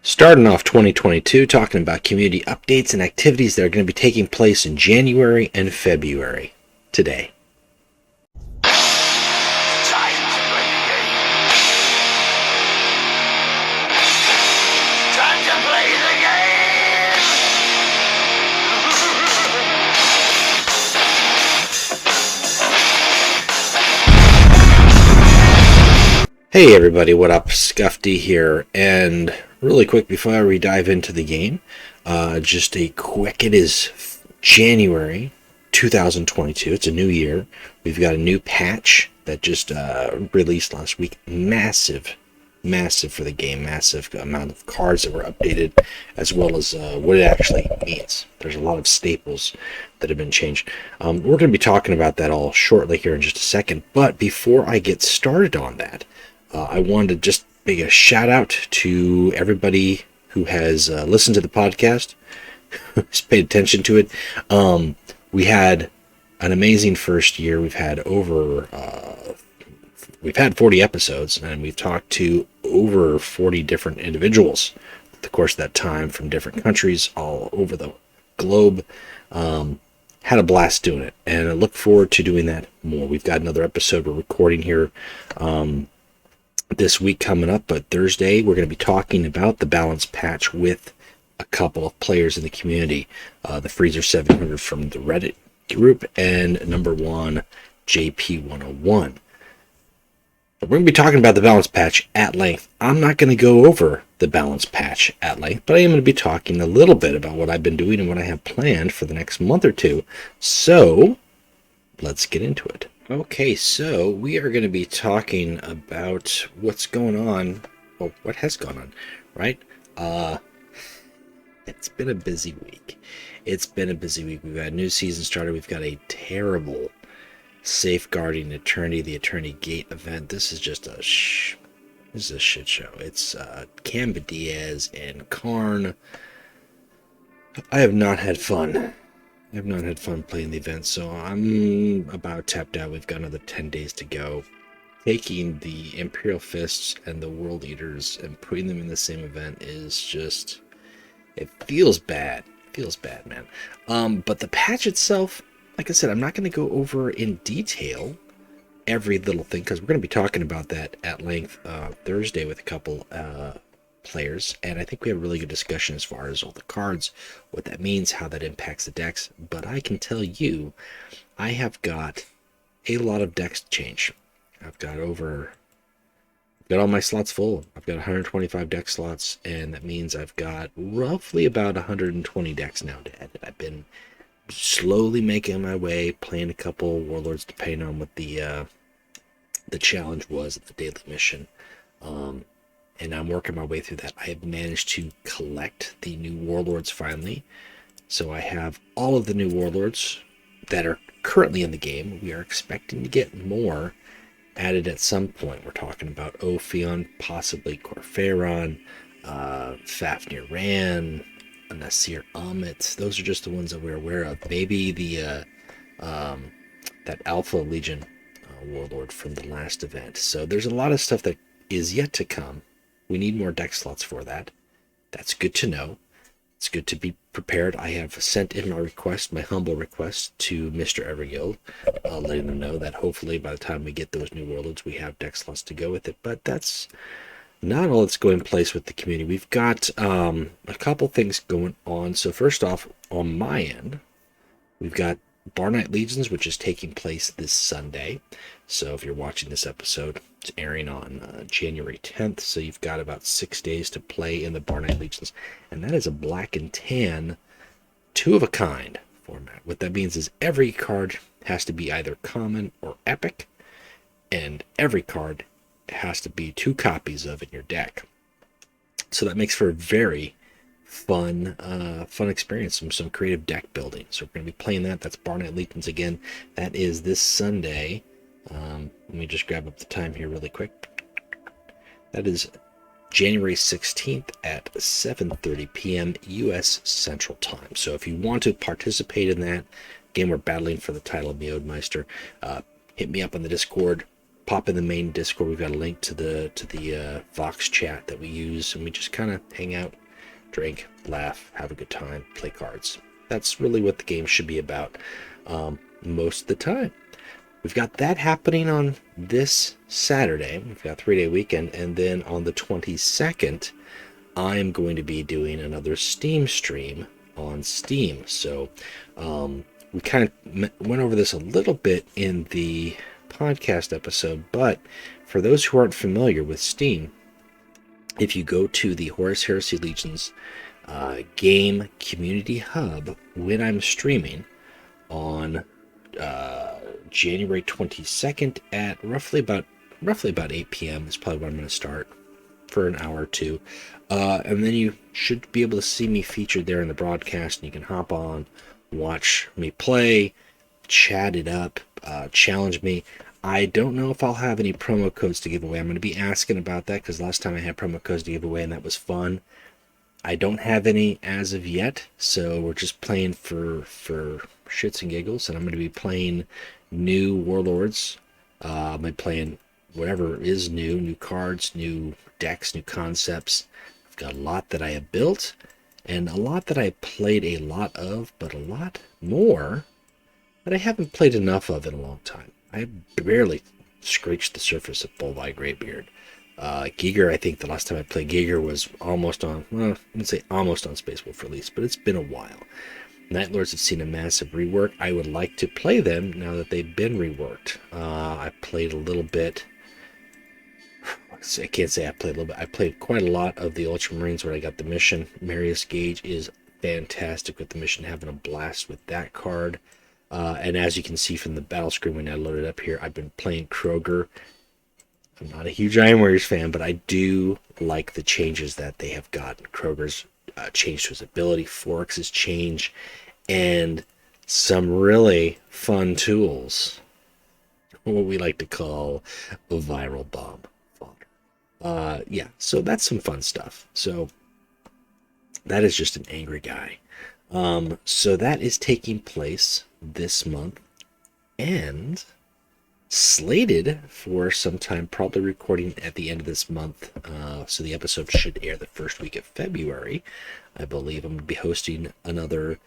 Starting off 2022, talking about community updates and activities that are going to be taking place in January and February today. Hey everybody, what up? Scuffy here, and really quick before we dive into the game, just a quick, it is January 2022, it's a new year. We've got a new patch that just released last week, massive for the game, massive amount of cards that were updated, as well as what it actually means. There's a lot of staples that have been changed. We're going to be talking about that all shortly here in just a second, but before I get started on that, I wanted to just make a shout out to everybody who has listened to the podcast, who's paid attention to it. We had an amazing first year. We've had 40 episodes, and we've talked to over 40 different individuals through the course of that time from different countries all over the globe. Had a blast doing it, and I look forward to doing that more. We've got another episode we're recording here this week coming up, but Thursday we're going to be talking about the balance patch with a couple of players in the community, the Freezer 700 from the Reddit group and number one JP101. We're going to be talking about the balance patch at length. I'm not going to go over the balance patch at length, but I am going to be talking a little bit about what I've been doing and what I have planned for the next month or two. So let's get into it. Okay, so we are going to be talking about what's going on, well, what has gone on, right? It's been a busy week. We've got a new season started. We've got a terrible Safeguarding Eternity, the Eternity Gate event. This is just a shit show. It's Camba Diaz and Karn. I have not had fun. Playing the event, so I'm about tapped out. We've got another 10 days to go. Taking the Imperial Fists and the World Eaters and putting them in the same event is just, it feels bad. Man. But the patch itself, like I said, I'm not going to go over in detail every little thing, because we're going to be talking about that at length Thursday with a couple players, and I think we have a really good discussion as far as all the cards, what that means, how that impacts the decks. But I can tell you, I have got a lot of decks to change. I've got all my slots full. I've got 125 deck slots, and that means I've got roughly about 120 decks now to edit. I've been slowly making my way, playing a couple Warlords depending on what the challenge was at the daily mission. And I'm working my way through that. I have managed to collect the new Warlords finally. So I have all of the new Warlords that are currently in the game. We are expecting to get more added at some point. We're talking about Ophion, possibly Corpheron, Fafnir Ran, Nasir Amit. Those are just the ones that we're aware of. Maybe the that Alpha Legion Warlord from the last event. So there's a lot of stuff that is yet to come. We need more deck slots for that. That's good to know. It's good to be prepared. I have sent in my request, my humble request, to Mr. Everguild, letting them know that hopefully by the time we get those new warlords, we have deck slots to go with it. But that's not all that's going in place with the community. We've got a couple things going on. So first off, on my end, we've got Bar Night Legions, which is taking place this Sunday. So if you're watching this episode, it's airing on January 10th. So you've got about 6 days to play in the Bar Night Legions. And that is a black and tan, two of a kind format. What that means is every card has to be either common or epic. And every card has to be 2 copies of in your deck. So that makes for a very fun experience, some creative deck building. So we're going to be playing that. That's Bar Night Legions again. That is this Sunday. Let me just grab up the time here really quick. That is January 16th at 7:30 p.m. U.S. Central Time. So if you want to participate in that, again, we're battling for the title of Meodmeister. Hit me up on the Discord. pop in the main Discord. We've got a link to the Vox chat that we use, and we just kind of hang out, drink, laugh, have a good time, play cards. That's really what the game should be about most of the time. We've got that happening on this Saturday. We've got a 3-day weekend, and then on the 22nd, I am going to be doing another Steam stream on Steam. So we kind of went over this a little bit in the podcast episode, but for those who aren't familiar with Steam, if you go to the Horus Heresy Legions game community hub, when I'm streaming on January 22nd at roughly about 8 p.m. is probably when I'm going to start for an hour or two. And then you should be able to see me featured there in the broadcast, and you can hop on, watch me play, chat it up, challenge me. I don't know if I'll have any promo codes to give away. I'm going to be asking about that because last time I had promo codes to give away, and that was fun. I don't have any as of yet, so we're just playing for shits and giggles, and I'm going to be playing new Warlords. I'm playing whatever is new cards, new decks, new concepts. I've got a lot that I have built, and a lot that I played a lot of, but a lot more that I haven't played enough of in a long time. I barely scratched the surface of Bolvi Greybeard. Giger, I think the last time I played Giger was almost on, well, I wouldn't say almost on Space Wolf release, but it's been a while. Night Lords have seen a massive rework. I would like to play them now that they've been reworked. I played a little bit. I can't say I played a little bit. I played quite a lot of the Ultramarines where I got the mission. Marius Gage is fantastic with the mission, having a blast with that card. And as you can see from the battle screen when I loaded up here, I've been playing Kroger. I'm not a huge Iron Warriors fan, but I do like the changes that they have gotten. Kroger's change to his ability, Forex's change, and some really fun tools. What we like to call a viral bomb fodder. Yeah, so that's some fun stuff. So that is just an angry guy. So that is taking place this month and slated for sometime, probably recording at the end of this month. So the episode should air the first week of February. I believe I'm going to be hosting another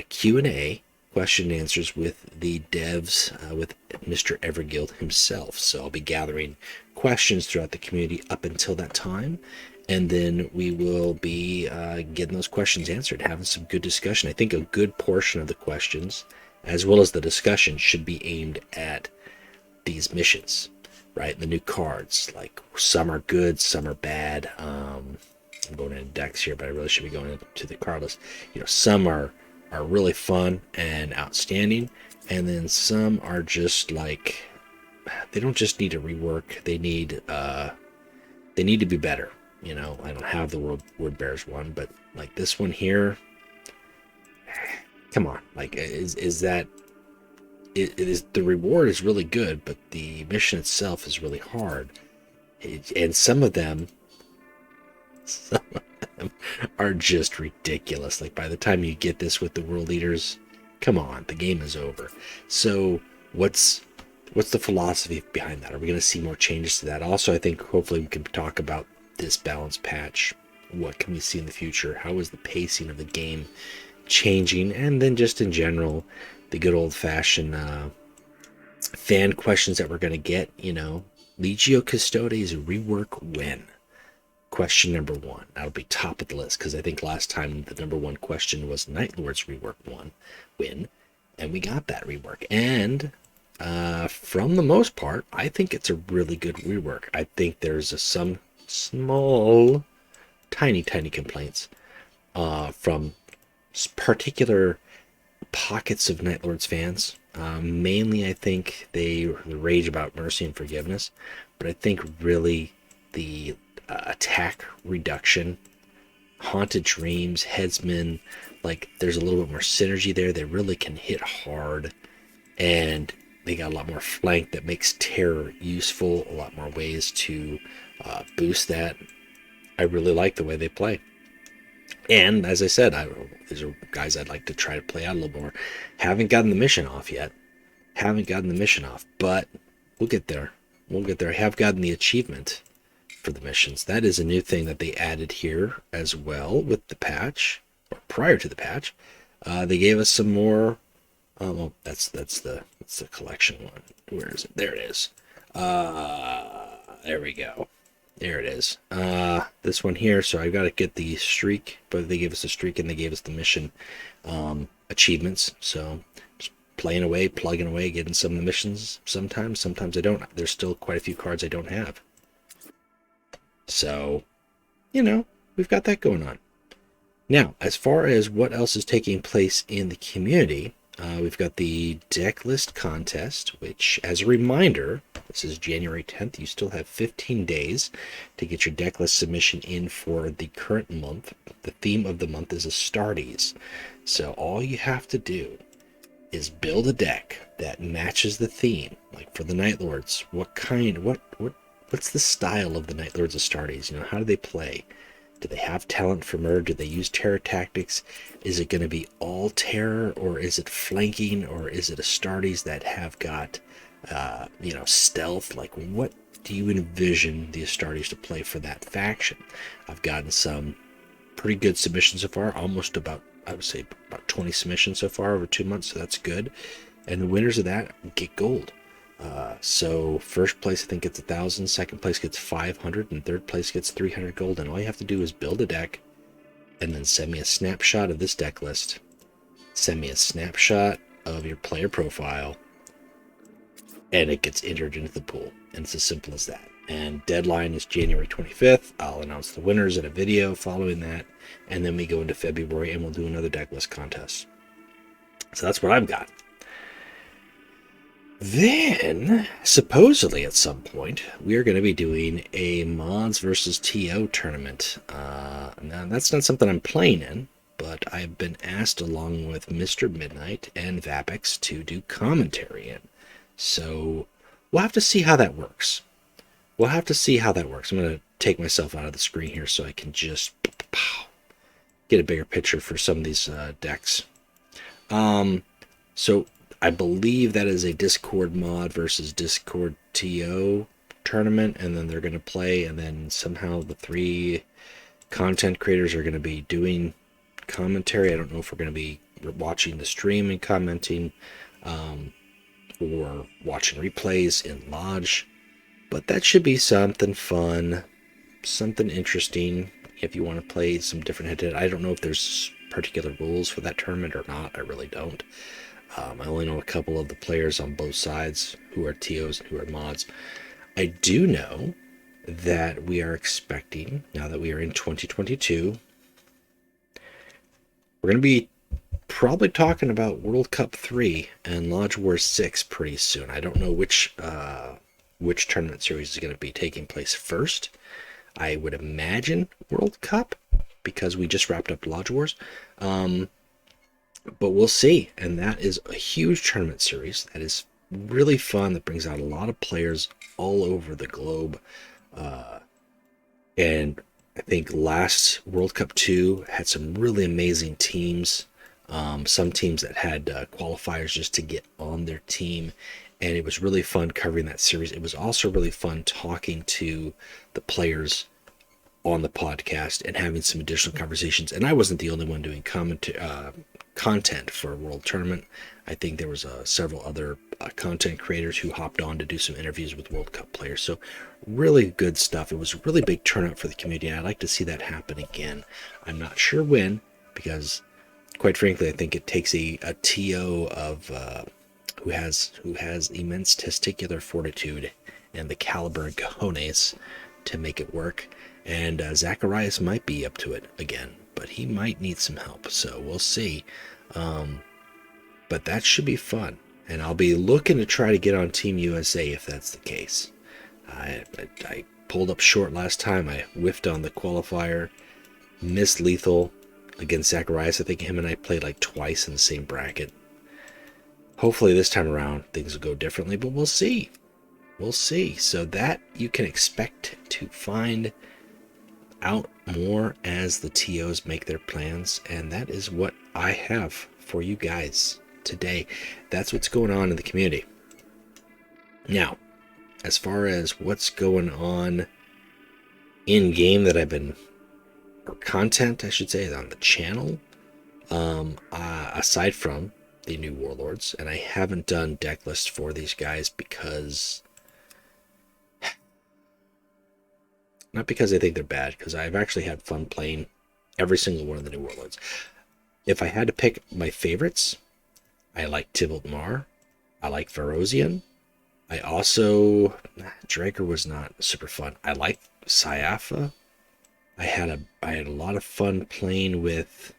Q&A, question and answers with the devs, with Mr. Everguild himself. So I'll be gathering questions throughout the community up until that time. And then we will be getting those questions answered, having some good discussion. I think a good portion of the questions, as well as the discussion, should be aimed at these missions, right? The new cards, like some are good, some are bad. I'm going into decks here, but I really should be going into the card list. Some are really fun and outstanding, and then some are just like, they don't just need a rework. They need to be better. I don't have the Word Bears one, but like this one here, come on, like is that it is, the reward is really good, but the mission itself is really hard. And some of them are just ridiculous. Like by the time you get this with the world leaders, come on, the game is over. So what's the philosophy behind that? Are we going to see more changes to that? Also, I think hopefully we can talk about this balance patch. What can we see in the future? How is the pacing of the game changing? And then just in general, the good old-fashioned fan questions that we're going to get. Legio Custodes rework when? Question number 1. That'll be top of the list, because I think last time the number 1 question was Night Lords rework when, and we got that rework. And from the most part, I think it's a really good rework. I think there's some small, tiny complaints from particular pockets of Night Lords fans. Mainly, I think they rage about mercy and forgiveness, but I think really the attack reduction, haunted dreams, headsman, like there's a little bit more synergy there. They really can hit hard, and they got a lot more flank that makes terror useful, a lot more ways to boost that. I really like the way they play. And as I said, these are guys I'd like to try to play out a little more. Haven't gotten the mission off yet. But we'll get there. We'll get there. I have gotten the achievement for the missions. That is a new thing that they added here as well with the patch, or prior to the patch. They gave us some more. Well, that's the collection one. Where is it? There it is. There we go. There it is. This one here. So I got to get the streak, but they gave us a streak and they gave us the mission achievements. So just playing away, plugging away, getting some of the missions. Sometimes I don't. There's still quite a few cards I don't have. So, we've got that going on. Now, as far as what else is taking place in the community, we've got the deck list contest, which, as a reminder, this is January 10th. You still have 15 days to get your deck list submission in for the current month. The theme of the month is Astartes. So all you have to do is build a deck that matches the theme. Like for the Night Lords, what's the style of the Night Lords Astartes? How do they play? Do they have talent for murder? Do they use terror tactics? Is it going to be all terror, or is it flanking, or is it Astartes that have got, stealth? Like, what do you envision the Astartes to play for that faction? I've gotten some pretty good submissions so far, almost about 20 submissions so far over 2 months, so that's good. And the winners of that get gold. So first place I think gets 1,000, second place gets 500, and third place gets 300 gold. And all you have to do is build a deck, and then send me a snapshot of this deck list. Send me a snapshot of your player profile, and it gets entered into the pool. And it's as simple as that. And deadline is January 25th. I'll announce the winners in a video following that, and then we go into February and we'll do another deck list contest. So that's what I've got. Then, supposedly at some point, we are going to be doing a mods versus TO tournament. Now, that's not something I'm playing in, but I've been asked along with Mr. Midnight and Vapex to do commentary in. So, we'll have to see how that works. I'm going to take myself out of the screen here so I can just get a bigger picture for some of these decks. So, I believe that is a Discord mod versus Discord TO tournament, and then they're going to play, and then somehow the 3 content creators are going to be doing commentary. I don't know if we're going to be watching the stream and commenting, or watching replays in Lodge, but that should be something fun, something interesting if you want to play some different head-to-head. I don't know if there's particular rules for that tournament or not. I really don't. I only know a couple of the players on both sides who are TOs and who are mods. I do know that we are expecting, now that we are in 2022, we're going to be probably talking about World Cup 3 and Lodge Wars 6 pretty soon. I don't know which tournament series is going to be taking place first. I would imagine World Cup, because we just wrapped up Lodge Wars. But we'll see, and that is a huge tournament series that is really fun, that brings out a lot of players all over the globe. And I think last World Cup 2 had some really amazing teams, some teams that had qualifiers just to get on their team, and it was really fun covering that series. It was also really fun talking to the players on the podcast and having some additional conversations. And I wasn't the only one doing content for a World Tournament. I think there was several other content creators who hopped on to do some interviews with World Cup players. So really good stuff. It was a really big turnout for the community, and I'd like to see that happen again. I'm not sure when, because quite frankly, I think it takes a TO of who has immense testicular fortitude and the caliber and cojones to make it work. And Zacharias might be up to it again, but he might need some help, so we'll see. But that should be fun, and I'll be looking to try to get on Team USA if that's the case. I pulled up short last time. I whiffed on the qualifier, missed lethal against Zacharias. I think him and I played like twice in the same bracket. Hopefully this time around things will go differently, but we'll see. We'll see. So that you can expect to find out more as the TOs make their plans, and that is what I have for you guys today. That's what's going on in the community. Now, as far as what's going on in game that I've been, or content I should say, on the channel, aside from the new warlords, and I haven't done deck lists for these guys because, not because I think they're bad, because I've actually had fun playing every single one of the new warlords. If I had to pick my favorites, I like Tybalt Mar, I like Verosian. I also, Draker was not super fun. I like Syafa. I had a lot of fun playing with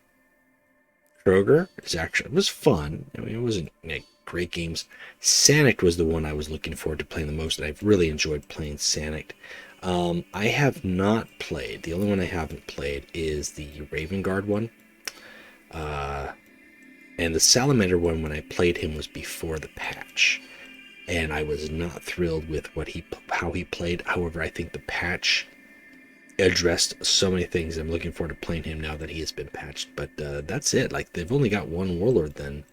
Kroger. It was fun. I mean, it wasn't like great games. Sanic was the one I was looking forward to playing the most, and I've really enjoyed playing Sanic. I have not played. The only one I haven't played is the Raven Guard one. And the Salamander one, when I played him, was before the patch. And I was not thrilled with how he played. However, I think the patch addressed so many things. I'm looking forward to playing him now that he has been patched. But that's it. Like, they've only got one warlord then.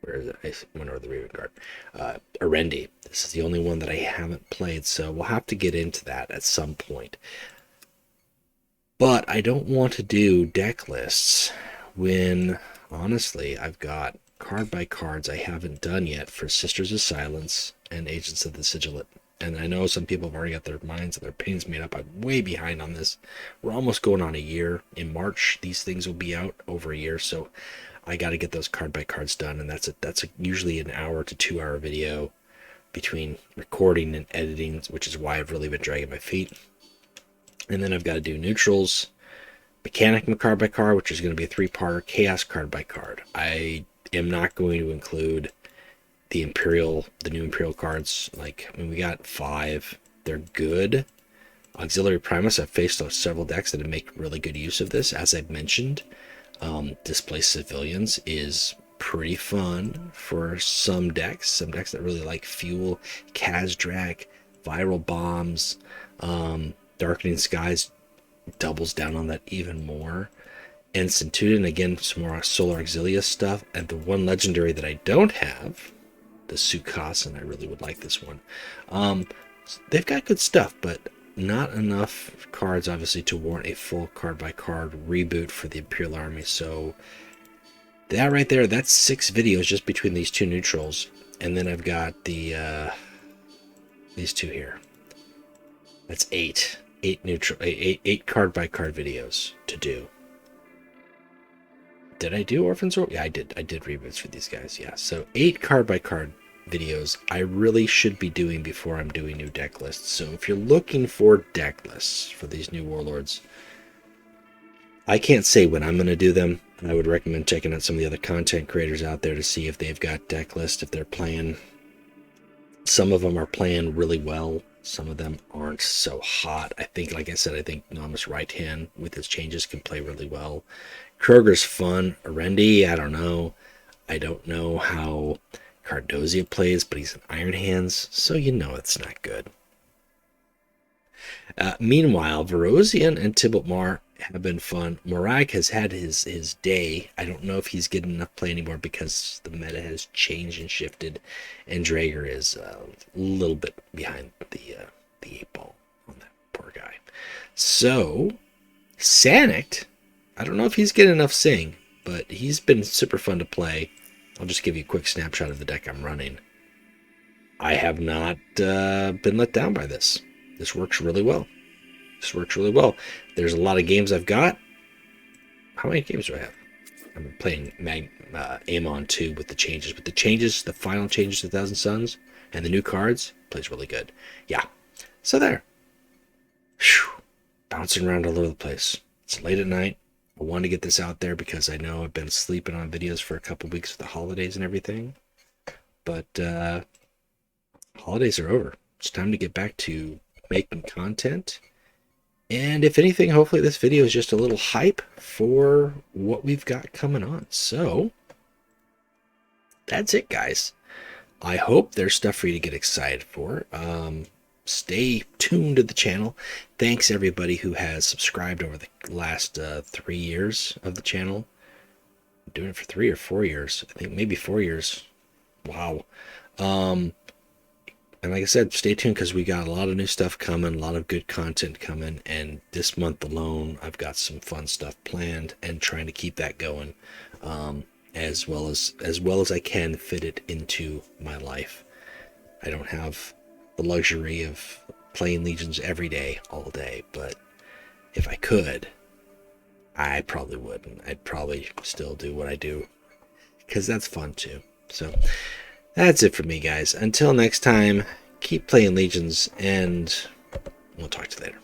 Where is it? I went over the Raven Guard. Arendi. This is the only one that I haven't played, so we'll have to get into that at some point. But I don't want to do deck lists when, honestly, I've got card by cards I haven't done yet for Sisters of Silence and Agents of the Sigilate. And I know some people have already got their minds and their opinions made up. I'm way behind on this. We're almost going on a year. In March, these things will be out over a year, so I got to get those card by cards done, and that's usually an hour to 2 hour video between recording and editing, which is why I've really been dragging my feet. And then I've got to do neutrals, Mechanic card by card, which is going to be a 3-parter, Chaos card by card. I am not going to include the new Imperial cards. Like, I mean, we got 5. They're good. Auxiliary Primus, I've faced several decks that make really good use of this. As I've mentioned, Displaced Civilians is pretty fun for some decks that really like Fuel, Kazdrak, Viral Bombs. Darkening Skies doubles down on that even more. And Centurion, again, some more Solar Auxilia stuff. And the one legendary that I don't have, the Sukasan, I really would like this one. They've got good stuff, but not enough cards, obviously, to warrant a full card-by-card reboot for the Imperial Army. So that right there, that's 6 videos just between these 2 neutrals. And then I've got the these 2 here. That's 8. 8 card-by-card videos to do. Did I do Orphans? Yeah, I did. I did reboots for these guys. Yeah, so 8 card-by-card videos I really should be doing before I'm doing new deck lists. So if you're looking for deck lists for these new warlords, I can't say when I'm going to do them. I would recommend checking out some of the other content creators out there to see if they've got deck lists, if they're playing. Some of them are playing really well. Some of them aren't so hot. I think, like I said, I think Namus Right Hand with his changes can play really well. Kroger's fun. Arendi, I don't know. I don't know how Cardosia plays, but he's an Iron Hands, so you know it's not good. Meanwhile, Verosian and Tybalt Mar have been fun. Morag has had his day. I don't know if he's getting enough play anymore because the meta has changed and shifted, and Drager is a little bit behind the 8 ball on that poor guy. So, Sanic, I don't know if he's getting enough sing, but he's been super fun to play. I'll just give you a quick snapshot of the deck I'm running. I have not been let down by this. This works really well. There's a lot of games I've got. How many games do I have? I've been playing Amon 2 with the changes. With the changes, the final changes to 1,000 Suns and the new cards, plays really good. Yeah. So there. Whew. Bouncing around all over the place. It's late at night. I wanted to get this out there because I know I've been sleeping on videos for a couple weeks with the holidays and everything. But holidays are over. It's time to get back to making content. And if anything, hopefully this video is just a little hype for what we've got coming on. So that's it, guys. I hope there's stuff for you to get excited for. Stay tuned to the channel. Thanks everybody who has subscribed over the last 3 years of the channel. I'm doing it for 3 or 4 years. I think maybe 4 years. Wow. And like I said, stay tuned because we got a lot of new stuff coming, a lot of good content coming, and this month alone, I've got some fun stuff planned and trying to keep that going, as well as I can fit it into my life. I don't have the luxury of playing Legions every day, all day, but if I could, I probably wouldn't. I'd probably still do what I do because that's fun too. So that's it for me, guys. Until next time, keep playing Legions, and we'll talk to you later.